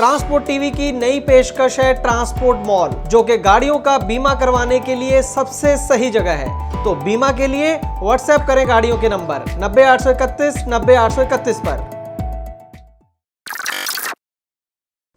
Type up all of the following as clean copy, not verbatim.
Transport TV की नई पेशकश है ट्रांसपोर्ट मॉल, जो कि गाड़ियों का बीमा करवाने के लिए सबसे सही जगह है। तो बीमा के लिए व्हाट्सएप करें गाड़ियों के नंबर 90 831 90 831 पर।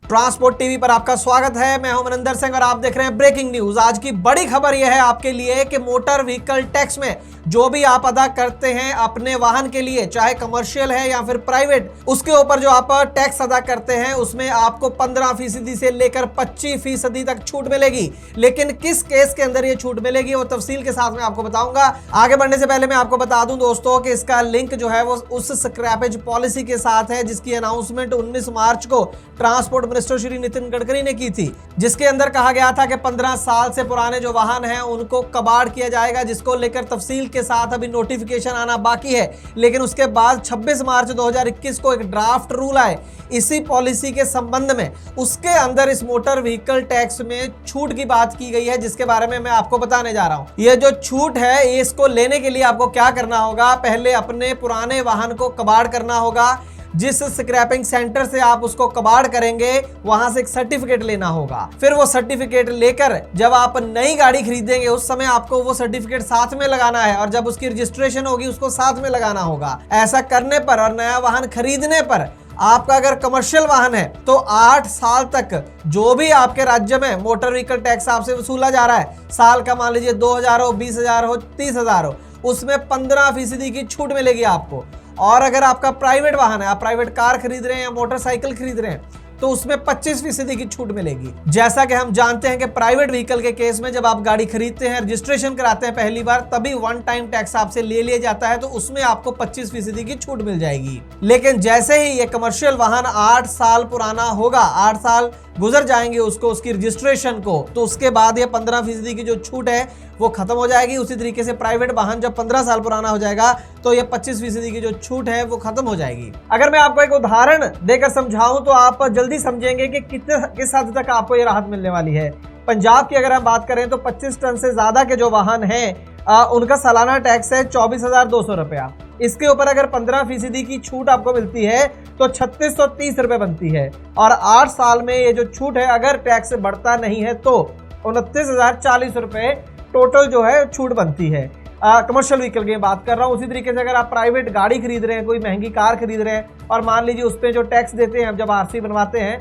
ट्रांसपोर्ट टीवी पर आपका स्वागत है। मैं हूं मनिंदर सिंह और आप देख रहे हैं ब्रेकिंग न्यूज। आज की बड़ी खबर यह है आपके लिए कि मोटर व्हीकल टैक्स में जो भी आप अदा करते हैं अपने वाहन के लिए, चाहे कमर्शियल है या फिर प्राइवेट, उसके ऊपर जो आप टैक्स अदा करते हैं उसमें आपको 15% से लेकर 25% तक छूट मिलेगी। लेकिन किस केस के अंदर ये छूट मिलेगी वो तफसील के साथ मैं आपको बताऊंगा। आगे बढ़ने से पहले मैं आपको बता दूं दोस्तों कि इसका लिंक जो है वो उस स्क्रैपेज पॉलिसी के साथ है जिसकी अनाउंसमेंट 19 मार्च को ट्रांसपोर्ट मिनिस्टर श्री नितिन गडकरी ने की थी, जिसके अंदर कहा गया था कि 15 साल से पुराने जो वाहन हैं उनको कबाड़ किया जाएगा, जिसको लेकर तफसील के साथ अभी नोटिफिकेशन आना बाकी है। लेकिन उसके बाद 26 मार्च 2021 को एक ड्राफ्ट रूल आए इसी पॉलिसी के संबंध में। उसके अंदर इस मोटर व्हीकल टैक्स में छूट की बात की गई है, जिसके बारे में मैं आपको बताने जा रहा हूं। ये जो छूट है इसको लेने के लिए आपको क्या करना होगा, पहले अपने पुराने वाहन को कबाड़ करना होगा। जिस स्क्रैपिंग सेंटर से आप उसको कबाड़ करेंगे वहां से एक सर्टिफिकेट लेना होगा। फिर वो सर्टिफिकेट लेकर जब आप नई गाड़ी खरीदेंगे उस समय आपको वो सर्टिफिकेट साथ में लगाना है, और जब उसकी रजिस्ट्रेशन होगी उसको साथ में लगाना होगा। ऐसा करने पर और नया वाहन खरीदने पर आपका अगर कमर्शियल वाहन है तो 8 साल तक जो भी आपके राज्य में मोटर व्हीकल टैक्स आपसे वसूला जा रहा है, साल का मान लीजिए 2000 हो, 20,000 हो, 30,000 हो, उसमें 15% की छूट मिलेगी आपको। और अगर आपका प्राइवेट वाहन है, आप प्राइवेट कार खरीद रहे हैं या मोटरसाइकिल खरीद रहे हैं, तो उसमें 25% की छूट मिलेगी। जैसा कि हम जानते हैं कि प्राइवेट व्हीकल के केस में जब आप गाड़ी खरीदते हैं, रजिस्ट्रेशन कराते हैं पहली बार, तभी वन टाइम टैक्स आपसे ले लिया जाता है, तो उसमें आपको 25% की छूट मिल जाएगी। लेकिन जैसे ही ये कमर्शियल वाहन 8 साल पुराना होगा, 8 साल गुजर जाएंगे उसको, उसकी रजिस्ट्रेशन को, तो उसके बाद ये 15% की जो छूट है वो खत्म हो जाएगी। उसी तरीके से प्राइवेट वाहन जब 15 साल पुराना हो जाएगा तो ये 25% की जो छूट है वो खत्म हो जाएगी। अगर मैं आपको एक उदाहरण देकर समझाऊं तो आप जल्दी समझेंगे कि किस हद तक आपको ये राहत मिलने वाली है। पंजाब की अगर हम बात करें तो 25 टन से ज्यादा के जो वाहन हैं उनका सालाना टैक्स है 24,200 रुपया। इसके ऊपर अगर 15% की छूट आपको मिलती है तो 3630 रुपए बनती है। और 8 साल में ये जो छूट है अगर टैक्स बढ़ता नहीं है तो 29,040 रुपए टोटल जो है छूट बनती है। कमर्शियल व्हीकल की बात कर रहा हूँ। उसी तरीके से अगर आप प्राइवेट गाड़ी खरीद रहे हैं, कोई महंगी कार खरीद रहे हैं और मान लीजिए उस पर जो टैक्स देते हैं हम जब आरसी बनवाते हैं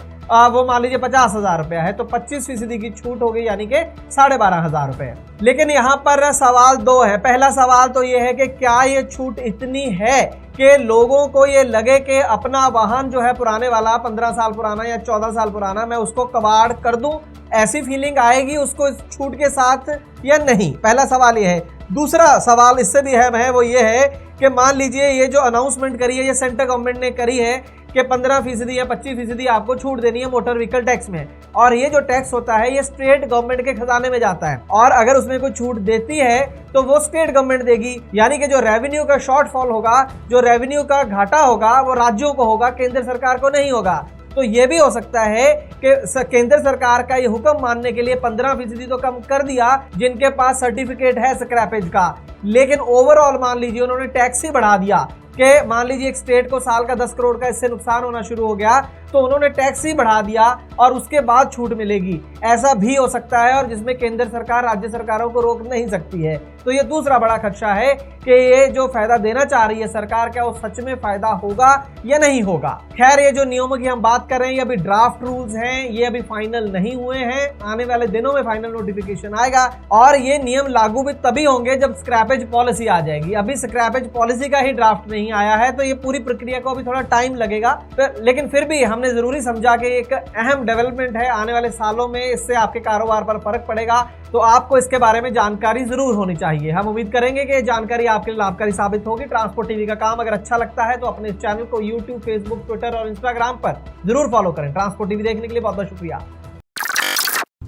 वो मान लीजिए 50,000 रुपया है, तो 25% की छूट हो गई, यानी कि 12,500 रुपए। लेकिन यहाँ पर सवाल 2 है। पहला सवाल तो ये है कि क्या ये छूट इतनी है कि लोगों को ये लगे कि अपना वाहन जो है पुराने वाला 15 साल पुराना या 14 साल पुराना मैं उसको कबाड़ कर दूं, ऐसी फीलिंग आएगी उसको इस छूट के साथ या नहीं? पहला सवाल ये है। दूसरा सवाल इससे भी अहम है, वो ये है कि मान लीजिए ये जो अनाउंसमेंट करी है, ये सेंट्रल गवर्नमेंट ने करी है कि 15% या 25% आपको छूट देनी है मोटर व्हीकल टैक्स में, और ये जो टैक्स होता है ये स्टेट गवर्नमेंट के खजाने में जाता है, और अगर उसमें कोई छूट देती है तो वो स्टेट गवर्नमेंट देगी। यानी कि जो रेवेन्यू का शॉर्टफॉल होगा, जो रेवेन्यू का घाटा होगा वो राज्यों को होगा, केंद्र सरकार को नहीं होगा। तो ये भी हो सकता है कि केंद्र सरकार का ये हुक्म मानने के लिए 15% तो कम कर दिया जिनके पास सर्टिफिकेट है स्क्रैपेज का, लेकिन ओवरऑल मान लीजिए उन्होंने टैक्स ही बढ़ा दिया कि मान लीजिए एक स्टेट को साल का 10 करोड़ का इससे नुकसान होना शुरू हो गया तो उन्होंने टैक्स ही बढ़ा दिया और उसके बाद छूट मिलेगी। ऐसा भी हो सकता है, और जिसमें केंद्र सरकार राज्य सरकारों को रोक नहीं सकती है। तो ये दूसरा बड़ा खदशा है कि ये जो फायदा देना चाह रही है सरकार, क्या वो सच में फायदा होगा या नहीं होगा। खैर, ये जो नियमों की हम बात कर रहे हैं ये अभी ड्राफ्ट रूल्स हैं, ये अभी फाइनल नहीं हुए हैं। आने वाले दिनों में फाइनल नोटिफिकेशन आएगा और ये नियम लागू भी तभी होंगे जब स्क्रैपेज पॉलिसी आ जाएगी। अभी स्क्रैपेज पॉलिसी का ही ड्राफ्ट नहीं आया है, तो ये पूरी प्रक्रिया को अभी थोड़ा टाइम लगेगा। लेकिन फिर भी हमने जरूरी समझा कि एक अहम डेवलपमेंट है, आने वाले सालों में इससे आपके कारोबार पर फर्क पड़ेगा, तो आपको इसके बारे में जानकारी जरूर होनी चाहिए। हम उम्मीद करेंगे कि जानकारी आपके लिए लाभकारी साबित होगी। ट्रांसपोर्ट टीवी का काम अगर अच्छा लगता है तो अपने चैनल को यूट्यूब, फेसबुक, ट्विटर और इंस्टाग्राम पर जरूर फॉलो करें। ट्रांसपोर्ट टीवी देखने के लिए बहुत बहुत शुक्रिया।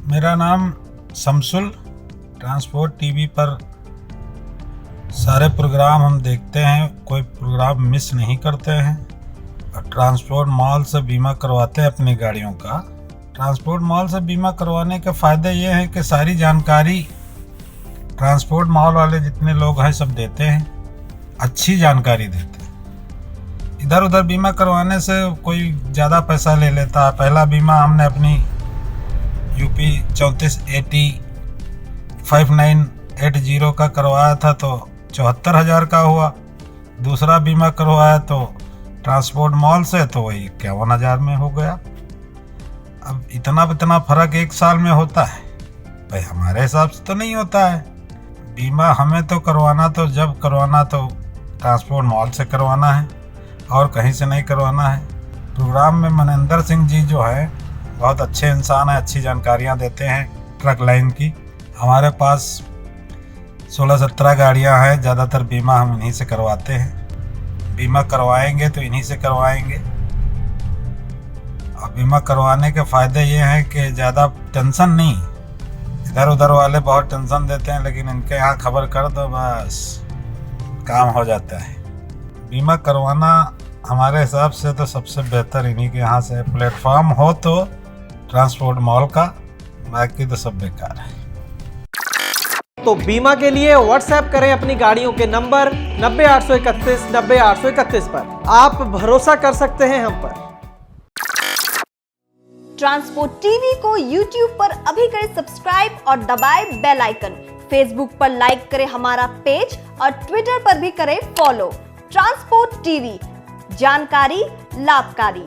मेरा नाम शमसुल। ट्रांसपोर्ट टीवी पर सारे प्रोग्राम हम देखते हैं, कोई प्रोग्राम मिस नहीं करते हैं। ट्रांसपोर्ट मॉल से बीमा करवाते हैं अपनी गाड़ियों का। ट्रांसपोर्ट मॉल से बीमा करवाने के फ़ायदे ये हैं कि सारी जानकारी ट्रांसपोर्ट मॉल वाले जितने लोग हैं सब देते हैं, अच्छी जानकारी देते हैं। इधर उधर बीमा करवाने से कोई ज़्यादा पैसा ले लेता है। पहला बीमा हमने अपनी यूपी 3480 का करवाया था तो 74,000 का हुआ। दूसरा बीमा करवाया तो ट्रांसपोर्ट मॉल से तो वही 51,000 में हो गया। अब इतना फर्क एक साल में होता है भाई? हमारे हिसाब से तो नहीं होता है। बीमा हमें तो करवाना, तो जब करवाना तो ट्रांसपोर्ट मॉल से करवाना है और कहीं से नहीं करवाना है। प्रोग्राम में मनिंदर सिंह जी जो है बहुत अच्छे इंसान हैं, अच्छी जानकारियां देते हैं ट्रक लाइन की। हमारे पास 16-17 गाड़ियां हैं, ज़्यादातर बीमा हम इन्हीं से करवाते हैं। बीमा करवाएंगे तो इन्हीं से करवाएंगे। और बीमा करवाने के फ़ायदे ये हैं कि ज़्यादा टेंशन नहीं। इधर उधर वाले बहुत टेंशन देते हैं, लेकिन इनके यहाँ खबर कर दो बस काम हो जाता है। बीमा करवाना हमारे हिसाब से तो सबसे बेहतर इन्हीं के यहाँ से। प्लेटफॉर्म हो तो ट्रांसपोर्ट मॉल का, बाकी तो सब बेकार है। तो बीमा के लिए व्हाट्सएप करें अपनी गाड़ियों के नंबर 90-831 90-831 पर। आप भरोसा कर सकते हैं हम पर। ट्रांसपोर्ट टीवी को YouTube पर अभी करें सब्सक्राइब और दबाएं बेल आइकन। फेसबुक पर लाइक करें हमारा पेज और ट्विटर पर भी करें फॉलो। ट्रांसपोर्ट टीवी, जानकारी लाभकारी।